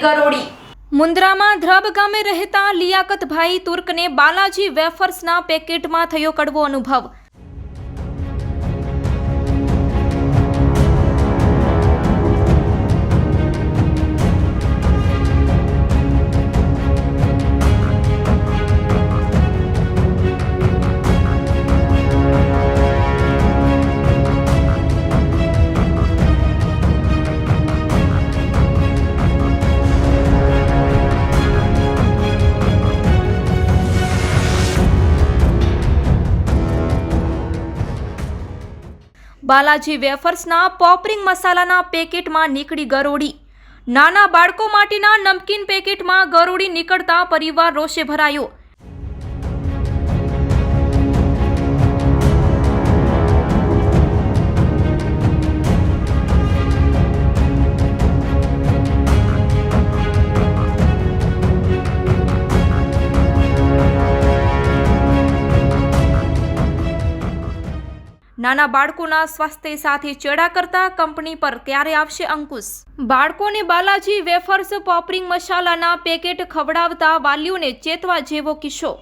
ગરોળી। મુન્દ્રામાં ધ્રબ ગામે રહેતા લિયાકતભાઈ તુર્કને બાલાજી વેફર્સના પેકેટમાં થયો કડવો અનુભવ। બાલાજી વેફર્સના પોપરિંગ મસાલાના પેકેટમાં નીકળી ગરોળી। નાના બાળકો માટેના નમકીન પેકેટમાં ગરોળી નીકળતા પરિવાર રોષે ભરાયો। નાના બાળકોના સ્વાસ્થ્ય સાથે ચેડા કરતા કંપની પર ક્યારે આવશે અંકુશ? બાળકોને બાલાજી વેફર્સ પોપરિંગ મસાલાના પેકેટ ખવડાવતા વાલીઓને ચેતવા જેવો કિસ્સો।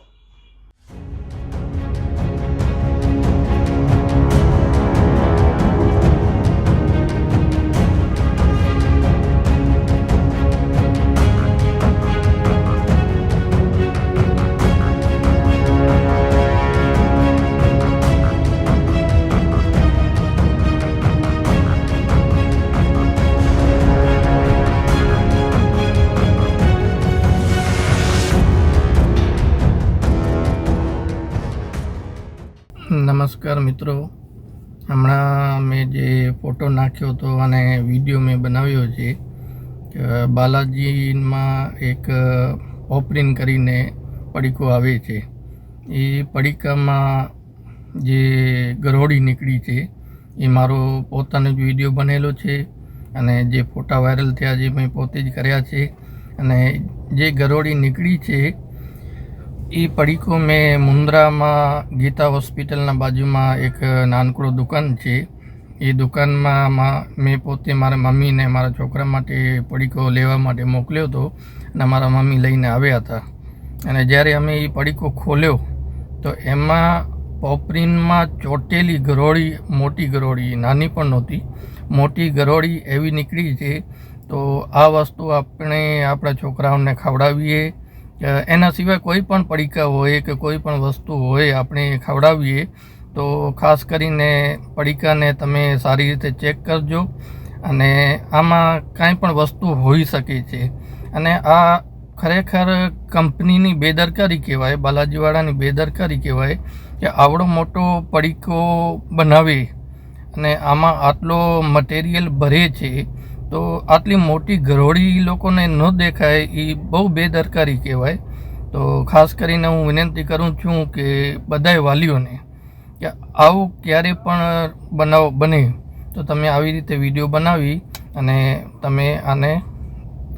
નમસ્કાર મિત્રો, હમણાં મેં જે ફોટો નાખ્યો હતો અને વિડીયો મેં બનાવ્યો છે કે બાલાજીમાં એક પોપરિંગ કરીને પડીકો આવે છે। એ પડીકામાં જે ગરોળી નીકળી છે એ મારો પોતાનો જ વિડીયો બનેલો છે અને જે ફોટા વાયરલ થયા છે મેં પોતે જ કર્યા છે। અને જે ગરોળી નીકળી છે એ પડીકો મેં મુન્દ્રામાં ગીતા હોસ્પિટલના બાજુમાં એક નાનકડો દુકાન છે, એ દુકાનમાં મેં પોતે મારા મમ્મીને મારા છોકરા માટે પડીકો લેવા માટે મોકલ્યો હતો અને મારા મમ્મી લઈને આવ્યા હતા। અને જ્યારે અમે એ પડીકો ખોલ્યો તો એમાં પોપરિંગમાં ચોટેલી ગરોળી, મોટી ગરોળી, નાની પણ નહોતી, મોટી ગરોળી એવી નીકળી છે। તો આ વસ્તુ આપણે આપણા છોકરાઓને ખવડાવીએ, એના સિવાય કોઈ પણ પડીકા હોય કે કોઈ પણ વસ્તુ હોય આપણે ખવડાવીએ તો ખાસ કરીને પડીકાને તમે સારી રીતે ચેક કરજો। અને આમાં કાંઈ પણ વસ્તુ હોઈ શકે છે અને આ ખરેખર કંપનીની બેદરકારી કહેવાય, બાલાજીવાળાની બેદરકારી કહેવાય કે આવડો મોટો પડીકો બનાવે અને આમાં આટલો મટીરિયલ ભરે છે તો આટલી મોટી ગરોળી લોકોને ન દેખાય એ બહુ બેદરકારી કહેવાય। તો ખાસ કરીને હું વિનંતી કરું છું કે બધાય વાલીઓને કે આવું ક્યારે પણ બને તો તમે આવી રીતે વિડીયો બનાવી અને તમે આને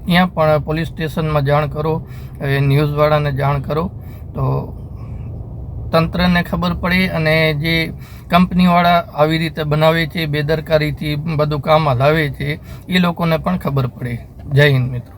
ત્યાં પણ પોલીસ સ્ટેશનમાં જાણ કરો, ન્યૂઝવાળાને જાણ કરો તો તંત્રને ખબર પડે અને જે કંપનીવાળા આવી રીતે બનાવે છે, બેદરકારીથી બધું કામ હલાવે છે, એ લોકોને પણ ખબર પડે। જય હિન્દ મિત્રો।